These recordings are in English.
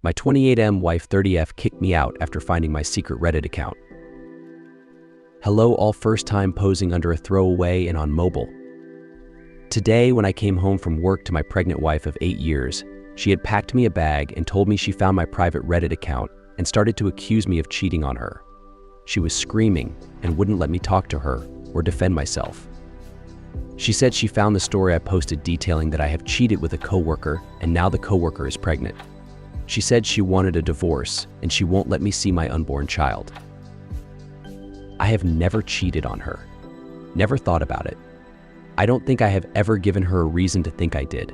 My 28M wife 30F kicked me out after finding my secret Reddit account. Hello all, first time posing under a throwaway and on mobile. Today, when I came home from work to my pregnant wife of 8 years, she had packed me a bag and told me she found my private Reddit account and started to accuse me of cheating on her. She was screaming and wouldn't let me talk to her or defend myself. She said she found the story I posted detailing that I have cheated with a coworker and now the coworker is pregnant. She said she wanted a divorce and she won't let me see my unborn child. I have never cheated on her. Never thought about it. I don't think I have ever given her a reason to think I did.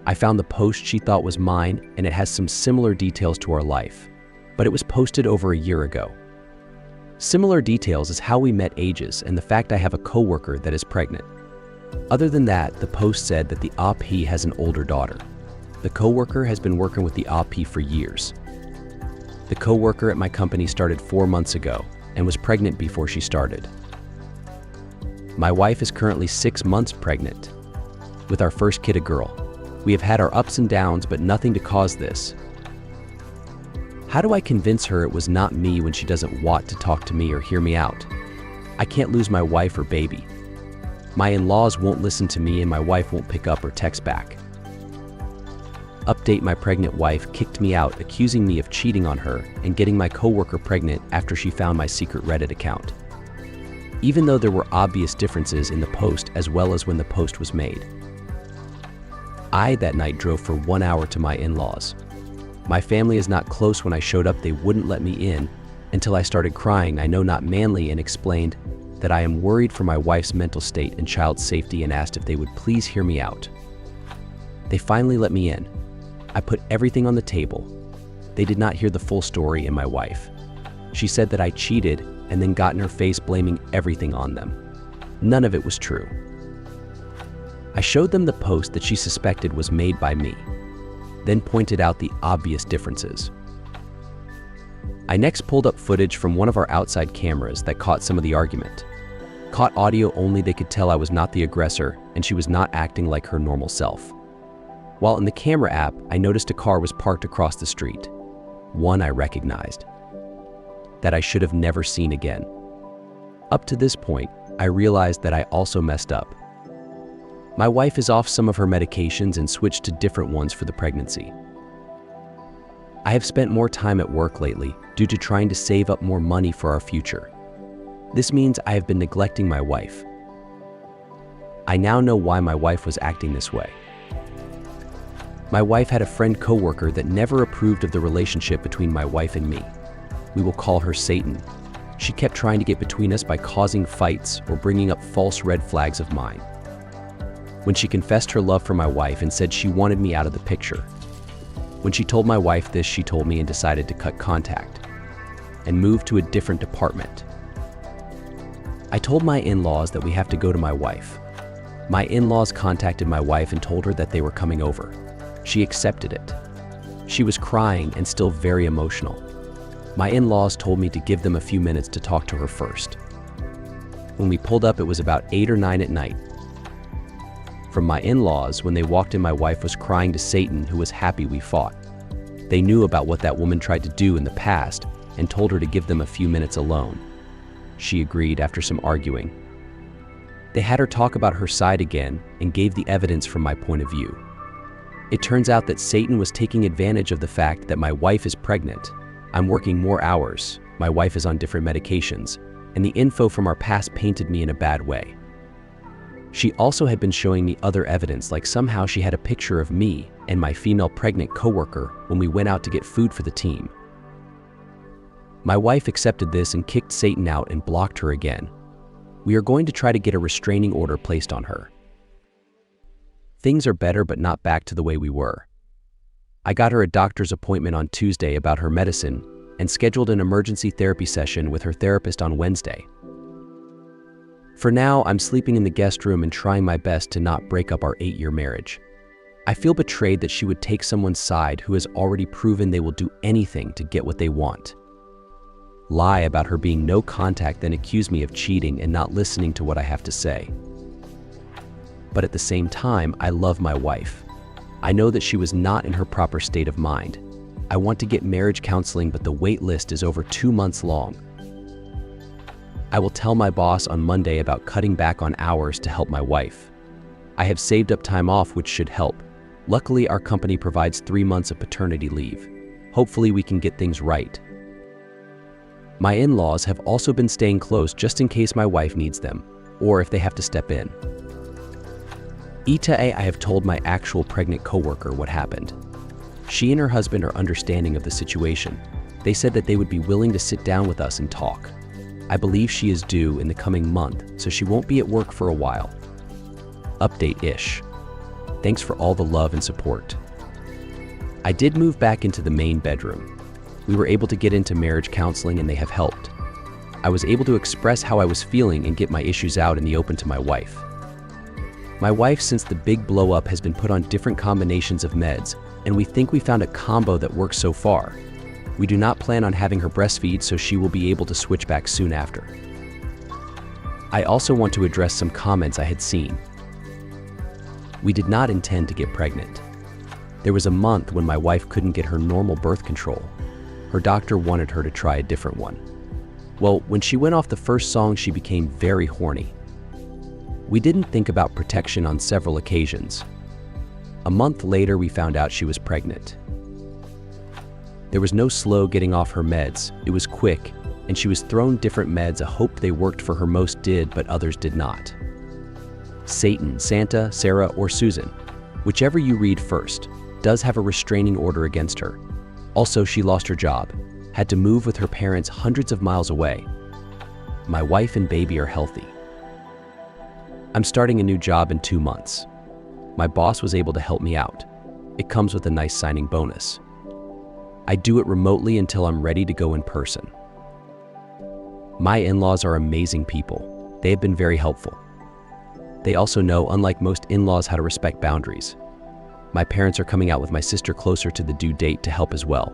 I found the post she thought was mine and it has some similar details to our life, but it was posted over a year ago. Similar details is how we met ages and the fact I have a coworker that is pregnant. Other than that, the post said that the AP has an older daughter. The coworker has been working with the AP for years. The coworker at my company started 4 months ago and was pregnant before she started. My wife is currently 6 months pregnant, with our first kid a girl. We have had our ups and downs, but nothing to cause this. How do I convince her it was not me when she doesn't want to talk to me or hear me out? I can't lose my wife or baby. My in-laws won't listen to me and my wife won't pick up or text back. Update: my pregnant wife kicked me out, accusing me of cheating on her and getting my coworker pregnant after she found my secret Reddit account. Even though there were obvious differences in the post as well as when the post was made. I, that night, drove for 1 hour to my in-laws. My family is not close. When I showed up, they wouldn't let me in until I started crying, I know not manly, and explained that I am worried for my wife's mental state and child's safety and asked if they would please hear me out. They finally let me in. I put everything on the table. They did not hear the full story in my wife. She said that I cheated and then got in her face blaming everything on them. None of it was true. I showed them the post that she suspected was made by me, then pointed out the obvious differences. I next pulled up footage from one of our outside cameras that caught some of the argument. Caught audio only. They could tell I was not the aggressor and she was not acting like her normal self. While in the camera app, I noticed a car was parked across the street. One I recognized, that I should have never seen again. Up to this point, I realized that I also messed up. My wife is off some of her medications and switched to different ones for the pregnancy. I have spent more time at work lately due to trying to save up more money for our future. This means I have been neglecting my wife. I now know why my wife was acting this way. My wife had a friend coworker that never approved of the relationship between my wife and me. We will call her Satan. She kept trying to get between us by causing fights or bringing up false red flags of mine. When she confessed her love for my wife and said she wanted me out of the picture. When she told my wife this, she told me and decided to cut contact and move to a different department. I told my in-laws that we have to go to my wife. My in-laws contacted my wife and told her that they were coming over. She accepted it. She was crying and still very emotional. My in-laws told me to give them a few minutes to talk to her first. When we pulled up, it was about 8 or 9 at night. From my in-laws, when they walked in, my wife was crying to Satan, who was happy we fought. They knew about what that woman tried to do in the past and told her to give them a few minutes alone. She agreed after some arguing. They had her talk about her side again and gave the evidence from my point of view. It turns out that Satan was taking advantage of the fact that my wife is pregnant. I'm working more hours, my wife is on different medications, and the info from our past painted me in a bad way. She also had been showing me other evidence, like somehow she had a picture of me and my female pregnant coworker when we went out to get food for the team. My wife accepted this and kicked Satan out and blocked her again. We are going to try to get a restraining order placed on her. Things are better, but not back to the way we were. I got her a doctor's appointment on Tuesday about her medicine and scheduled an emergency therapy session with her therapist on Wednesday. For now, I'm sleeping in the guest room and trying my best to not break up our 8-year marriage. I feel betrayed that she would take someone's side who has already proven they will do anything to get what they want. Lie about her being no contact, then accuse me of cheating and not listening to what I have to say. But at the same time, I love my wife. I know that she was not in her proper state of mind. I want to get marriage counseling, but the wait list is over 2 months long. I will tell my boss on Monday about cutting back on hours to help my wife. I have saved up time off, which should help. Luckily, our company provides 3 months of paternity leave. Hopefully, we can get things right. My in-laws have also been staying close just in case my wife needs them, or if they have to step in. I have told my actual pregnant coworker what happened. She and her husband are understanding of the situation. They said that they would be willing to sit down with us and talk. I believe she is due in the coming month, so she won't be at work for a while. Update-ish. Thanks for all the love and support. I did move back into the main bedroom. We were able to get into marriage counseling and they have helped. I was able to express how I was feeling and get my issues out in the open to my wife. My wife, since the big blow up, has been put on different combinations of meds, and we think we found a combo that works so far. We do not plan on having her breastfeed, so she will be able to switch back soon after. I also want to address some comments I had seen. We did not intend to get pregnant. There was a month when my wife couldn't get her normal birth control. Her doctor wanted her to try a different one. Well, when she went off the first song, she became very horny. We didn't think about protection on several occasions. A month later, we found out she was pregnant. There was no slow getting off her meds. It was quick, and she was thrown different meds. I hoped they worked for her. Most did, but others did not. Satan, Santa, Sarah, or Susan, whichever you read first, does have a restraining order against her. Also, she lost her job, had to move with her parents hundreds of miles away. My wife and baby are healthy. I'm starting a new job in 2 months. My boss was able to help me out. It comes with a nice signing bonus. I do it remotely until I'm ready to go in person. My in-laws are amazing people. They have been very helpful. They also know, unlike most in-laws, how to respect boundaries. My parents are coming out with my sister closer to the due date to help as well.